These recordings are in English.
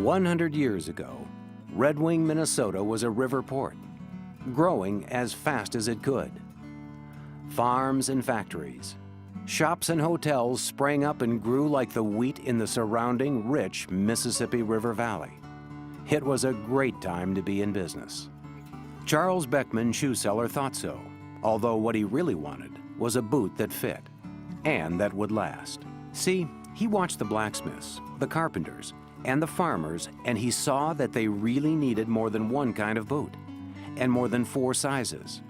100 years ago, Red Wing, Minnesota was a river port, growing as fast as it could. Farms and factories, shops and hotels sprang up and grew like the wheat in the surrounding rich Mississippi River Valley. It was a great time to be in business. Charles Beckman, shoe seller, thought so, although what he really wanted was a boot that fit and that would last. See, he watched the blacksmiths, the carpenters, and the farmers, and he saw that they really needed more than one kind of boot and more than 4 sizes.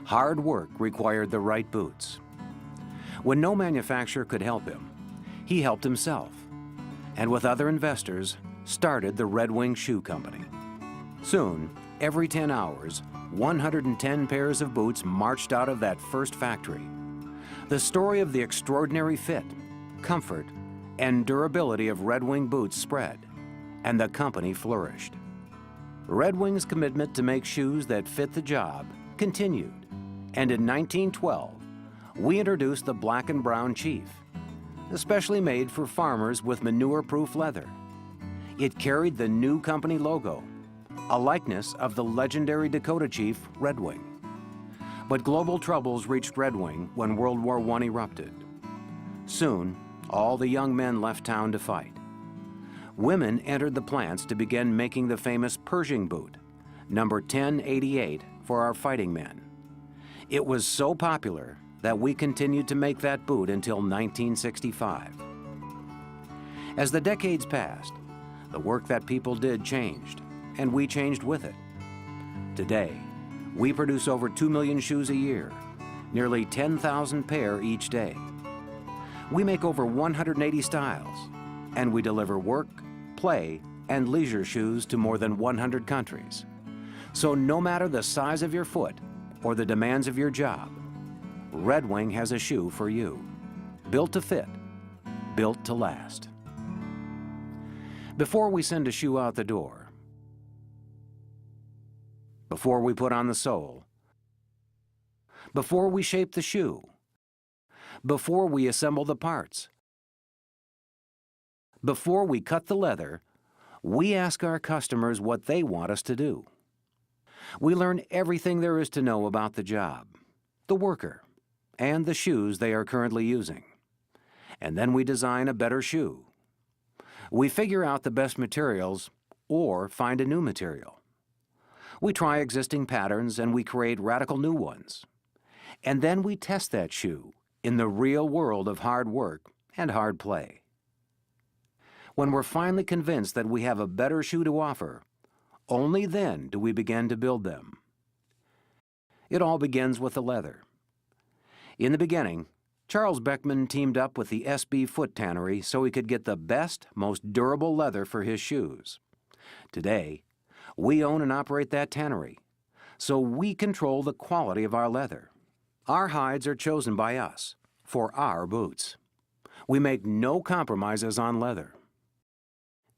Hard work required the right boots. When no manufacturer could help him, he helped himself, and with other investors, started the Red Wing Shoe Company. Soon, every 10 hours, 110 pairs of boots marched out of that first factory. The story of the extraordinary fit, comfort, and durability of Red Wing boots spread, and the company flourished. Red Wing's commitment to make shoes that fit the job continued, and in 1912, we introduced the black and brown Chief, especially made for farmers with manure-proof leather. It carried the new company logo, a likeness of the legendary Dakota Chief, Red Wing. But global troubles reached Red Wing when World War I erupted. Soon, all the young men left town to fight. Women entered the plants to begin making the famous Pershing boot, number 1088, for our fighting men. It was so popular that we continued to make that boot until 1965. As the decades passed, the work that people did changed, and we changed with it. Today, we produce over 2 million shoes a year, nearly 10,000 pair each day. We make over 180 styles, and we deliver work, play, and leisure shoes to more than 100 countries. So no matter the size of your foot or the demands of your job, Red Wing has a shoe for you. Built to fit, built to last. Before we send a shoe out the door, before we put on the sole, before we shape the shoe, before we assemble the parts, before we cut the leather, we ask our customers what they want us to do. We learn everything there is to know about the job, the worker, and the shoes they are currently using. And then we design a better shoe. We figure out the best materials or find a new material. We try existing patterns and we create radical new ones. And then we test that shoe in the real world of hard work and hard play. When we're finally convinced that we have a better shoe to offer, only then do we begin to build them. It all begins with the leather. In the beginning, Charles Beckman teamed up with the SB Foot Tannery so he could get the best, most durable leather for his shoes. Today, we own and operate that tannery, so we control the quality of our leather. Our hides are chosen by us for our boots. We make no compromises on leather.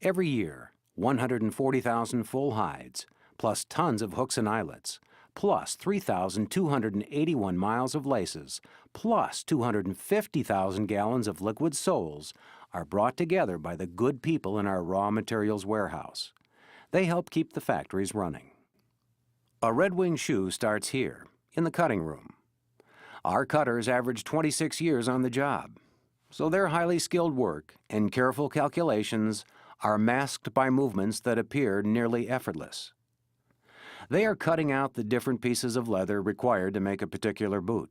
Every year, 140,000 full hides, plus tons of hooks and eyelets, plus 3,281 miles of laces, plus 250,000 gallons of liquid soles are brought together by the good people in our raw materials warehouse. They help keep the factories running. A Red Wing shoe starts here, in the cutting room. Our cutters average 26 years on the job, so their highly skilled work and careful calculations are masked by movements that appear nearly effortless. They are cutting out the different pieces of leather required to make a particular boot.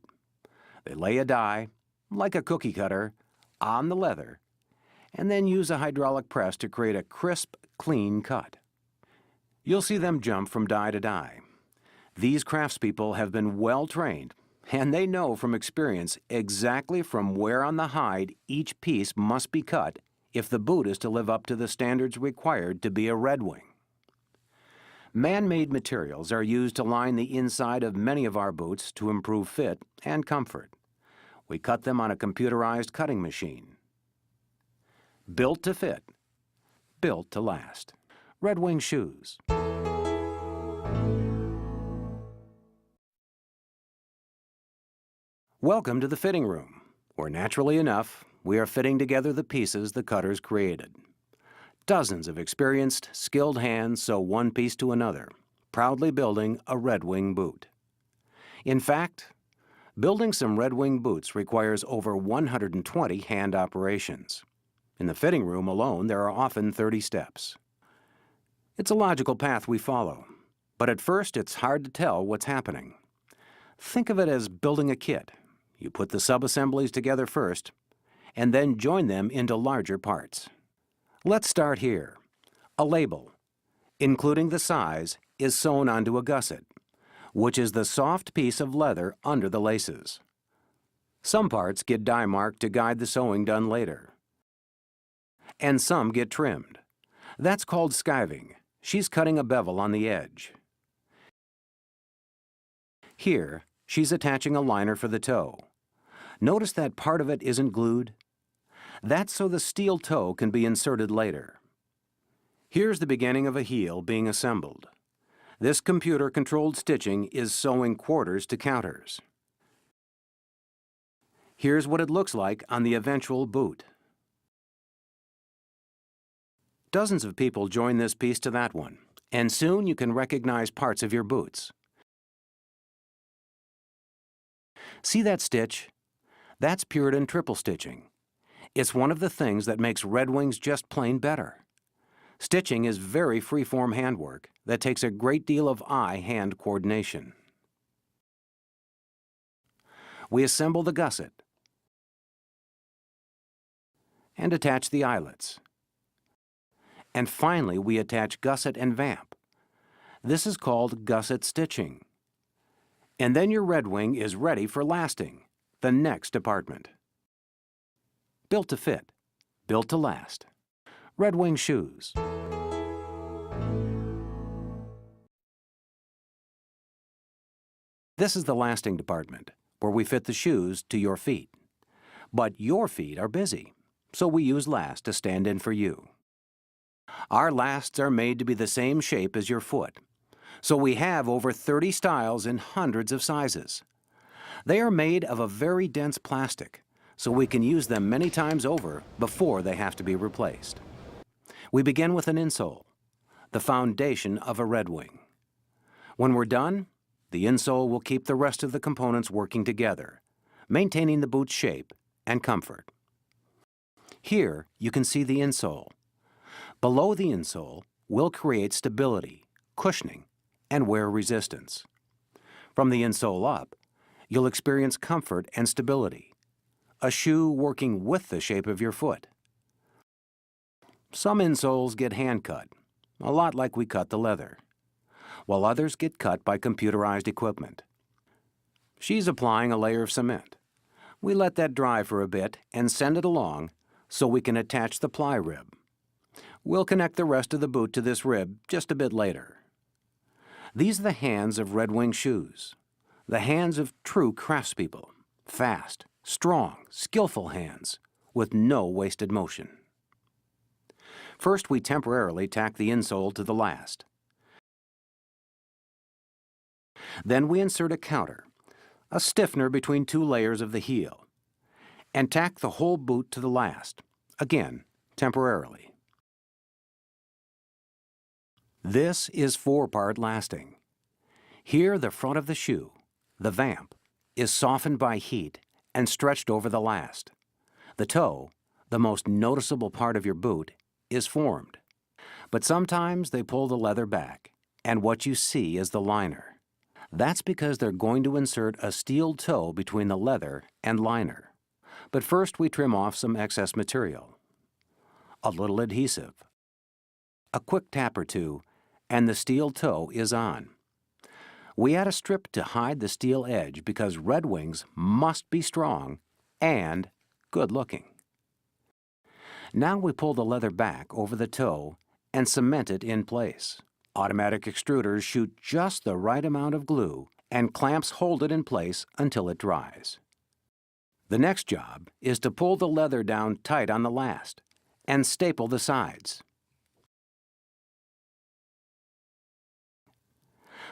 They lay a die, like a cookie cutter, on the leather, and then use a hydraulic press to create a crisp, clean cut. You'll see them jump from die to die. These craftspeople have been well trained, and they know from experience exactly from where on the hide each piece must be cut if the boot is to live up to the standards required to be a Red Wing. Man-made materials are used to line the inside of many of our boots to improve fit and comfort. We cut them on a computerized cutting machine. Built to fit, built to last. Red Wing shoes. Welcome to the fitting room, where naturally enough, we are fitting together the pieces the cutters created. Dozens of experienced, skilled hands sew one piece to another, proudly building a Red Wing boot. In fact, building some Red Wing boots requires over 120 hand operations. In the fitting room alone, there are often 30 steps. It's a logical path we follow, but at first it's hard to tell what's happening. Think of it as building a kit. You put the sub-assemblies together first, and then join them into larger parts. Let's start here. A label, including the size, is sewn onto a gusset, which is the soft piece of leather under the laces. Some parts get die marked to guide the sewing done later, and some get trimmed. That's called skiving. She's cutting a bevel on the edge. Here, she's attaching a liner for the toe. Notice that part of it isn't glued? That's so the steel toe can be inserted later. Here's the beginning of a heel being assembled. This computer-controlled stitching is sewing quarters to counters. Here's what it looks like on the eventual boot. Dozens of people join this piece to that one, and soon you can recognize parts of your boots. See that stitch? That's Puritan triple stitching. It's one of the things that makes Red Wings just plain better. Stitching is very free-form handwork that takes a great deal of eye-hand coordination. We assemble the gusset and attach the eyelets. And finally, we attach gusset and vamp. This is called gusset stitching. And then your Red Wing is ready for lasting, the next department. Built to fit, built to last. Red Wing shoes. This is the lasting department, where we fit the shoes to your feet. But your feet are busy, so we use last to stand in for you. Our lasts are made to be the same shape as your foot, so we have over 30 styles in hundreds of sizes. They are made of a very dense plastic, so we can use them many times over before they have to be replaced. We begin with an insole, the foundation of a Red Wing. When we're done, the insole will keep the rest of the components working together, maintaining the boot's shape and comfort. Here, you can see the insole. Below the insole, we'll create stability, cushioning, and wear resistance. From the insole up, you'll experience comfort and stability, a shoe working with the shape of your foot. Some insoles get hand-cut, a lot like we cut the leather, while others get cut by computerized equipment. She's applying a layer of cement. We let that dry for a bit and send it along so we can attach the ply rib. We'll connect the rest of the boot to this rib just a bit later. These are the hands of Red Wing shoes, the hands of true craftspeople, fast, strong, skillful hands with no wasted motion. First, we temporarily tack the insole to the last. Then we insert a counter, a stiffener between two layers of the heel, and tack the whole boot to the last, again, temporarily. This is four-part lasting. Here, the front of the shoe, the vamp, is softened by heat and stretched over the last. The toe, the most noticeable part of your boot, is formed. But sometimes they pull the leather back, and what you see is the liner. That's because they're going to insert a steel toe between the leather and liner. But first we trim off some excess material. A little adhesive. A quick tap or two, and the steel toe is on. We add a strip to hide the steel edge because Red Wings must be strong and good-looking. Now we pull the leather back over the toe and cement it in place. Automatic extruders shoot just the right amount of glue, and clamps hold it in place until it dries. The next job is to pull the leather down tight on the last and staple the sides.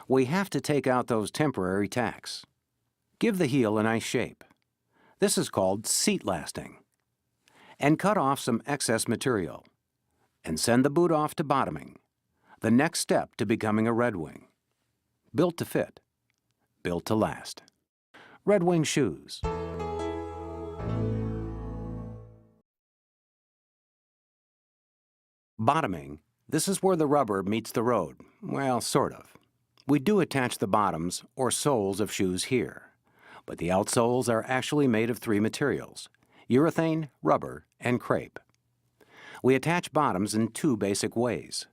We have to take out those temporary tacks. Give the heel a nice shape. This is called seat lasting. And cut off some excess material. and send the boot off to bottoming, the next step to becoming a Red Wing. Built to fit, built to last. Red Wing shoes. Bottoming, this is where the rubber meets the road. Well, sort of. We do attach the bottoms or soles of shoes here, but the outsoles are actually made of 3 materials: urethane, rubber, and crepe. We attach bottoms in 2 basic ways.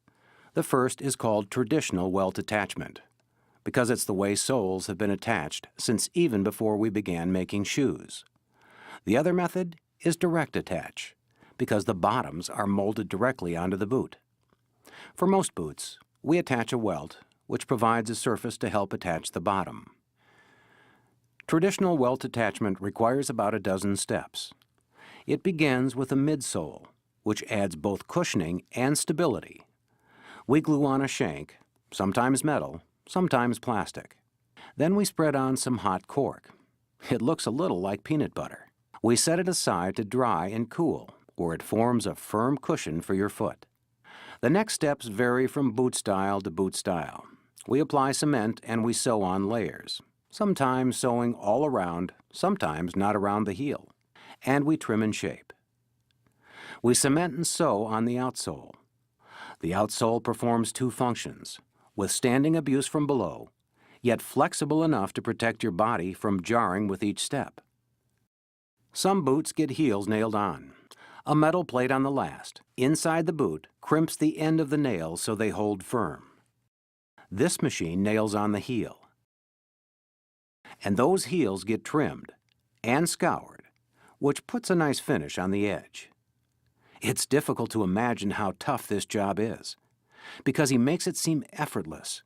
The first is called traditional welt attachment, because it's the way soles have been attached since even before we began making shoes. The other method is direct attach, because the bottoms are molded directly onto the boot. For most boots, we attach a welt, which provides a surface to help attach the bottom. Traditional welt attachment requires about a dozen steps. It begins with a midsole, which adds both cushioning and stability. We glue on a shank, sometimes metal, sometimes plastic. Then we spread on some hot cork. It looks a little like peanut butter. We set it aside to dry and cool, where it forms a firm cushion for your foot. The next steps vary from boot style to boot style. We apply cement and we sew on layers, sometimes sewing all around, sometimes not around the heel, and we trim and shape. We cement and sew on the outsole. The outsole performs 2 functions: withstanding abuse from below, yet flexible enough to protect your body from jarring with each step. Some boots get heels nailed on. A metal plate on the last, inside the boot, crimps the end of the nails so they hold firm. This machine nails on the heel. And those heels get trimmed and scoured, which puts a nice finish on the edge. It's difficult to imagine how tough this job is, because he makes it seem effortless.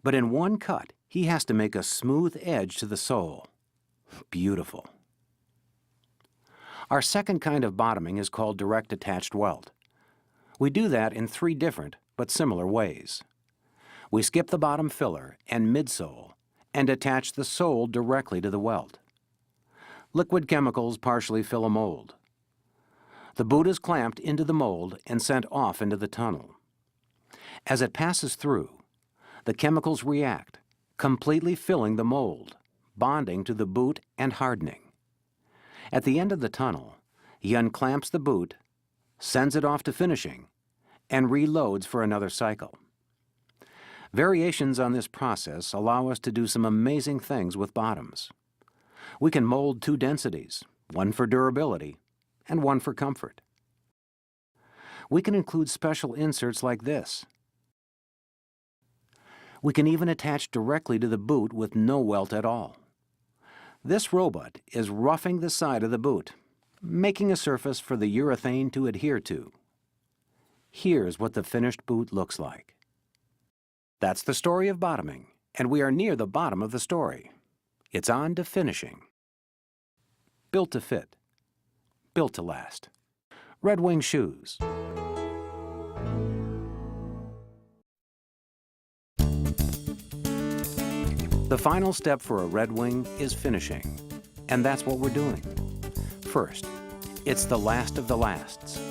But in one cut, he has to make a smooth edge to the sole. Beautiful. Our second kind of bottoming is called direct attached welt. We do that in 3 different but similar ways. We skip the bottom filler and midsole and attach the sole directly to the welt. Liquid chemicals partially fill a mold. The boot is clamped into the mold and sent off into the tunnel. As it passes through, the chemicals react, completely filling the mold, bonding to the boot and hardening. At the end of the tunnel, he unclamps the boot, sends it off to finishing, and reloads for another cycle. Variations on this process allow us to do some amazing things with bottoms. We can mold 2 densities, one for durability and one for comfort. We can include special inserts like this. We can even attach directly to the boot with no welt at all. This robot is roughing the side of the boot, making a surface for the urethane to adhere to. Here's what the finished boot looks like. That's the story of bottoming, and we are near the bottom of the story. It's on to finishing. Built to fit, built to last. Red Wing shoes. The final step for a Red Wing is finishing, and that's what we're doing. First, it's the last of the lasts.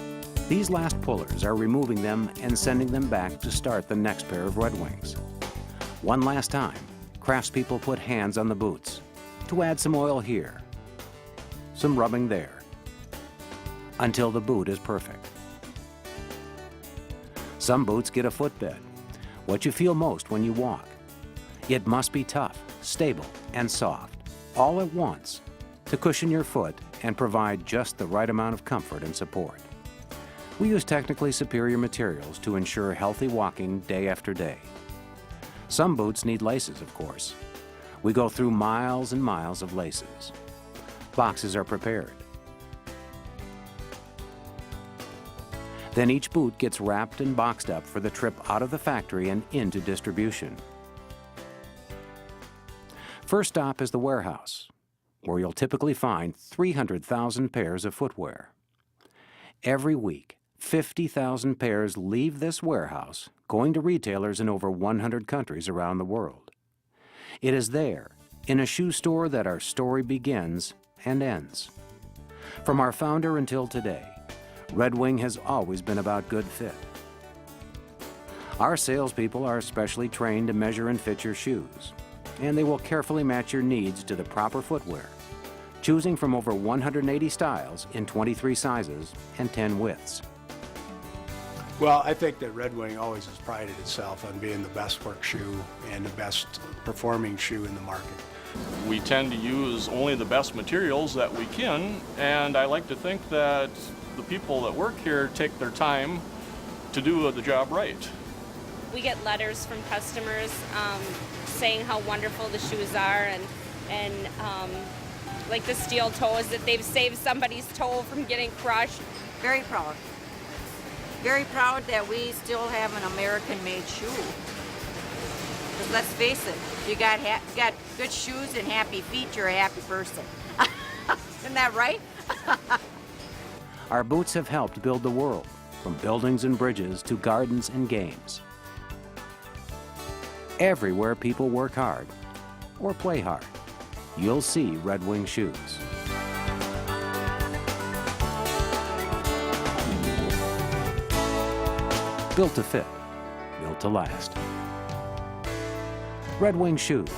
These last pullers are removing them and sending them back to start the next pair of Red Wings. One last time, craftspeople put hands on the boots to add some oil here, some rubbing there, until the boot is perfect. Some boots get a footbed, what you feel most when you walk. It must be tough, stable, and soft, all at once, to cushion your foot and provide just the right amount of comfort and support. We use technically superior materials to ensure healthy walking day after day. Some boots need laces, of course. We go through miles and miles of laces. Boxes are prepared. Then each boot gets wrapped and boxed up for the trip out of the factory and into distribution. First stop is the warehouse, where you'll typically find 300,000 pairs of footwear. Every week, 50,000 pairs leave this warehouse, going to retailers in over 100 countries around the world. It is there, in a shoe store, that our story begins and ends. From our founder until today, Red Wing has always been about good fit. Our salespeople are specially trained to measure and fit your shoes, and they will carefully match your needs to the proper footwear, choosing from over 180 styles in 23 sizes and 10 widths. Well, I think that Red Wing always has prided itself on being the best work shoe and the best performing shoe in the market. We tend to use only the best materials that we can, and I like to think that the people that work here take their time to do the job right. We get letters from customers saying how wonderful the shoes are, and like the steel toes, that they've saved somebody's toe from getting crushed. Very proud. Very proud that we still have an American-made shoe. Because let's face it, you got good shoes and happy feet, you're a happy person. Isn't that right? Our boots have helped build the world, from buildings and bridges to gardens and games. Everywhere people work hard or play hard, you'll see Red Wing shoes. Built to fit, built to last. Red Wing shoes.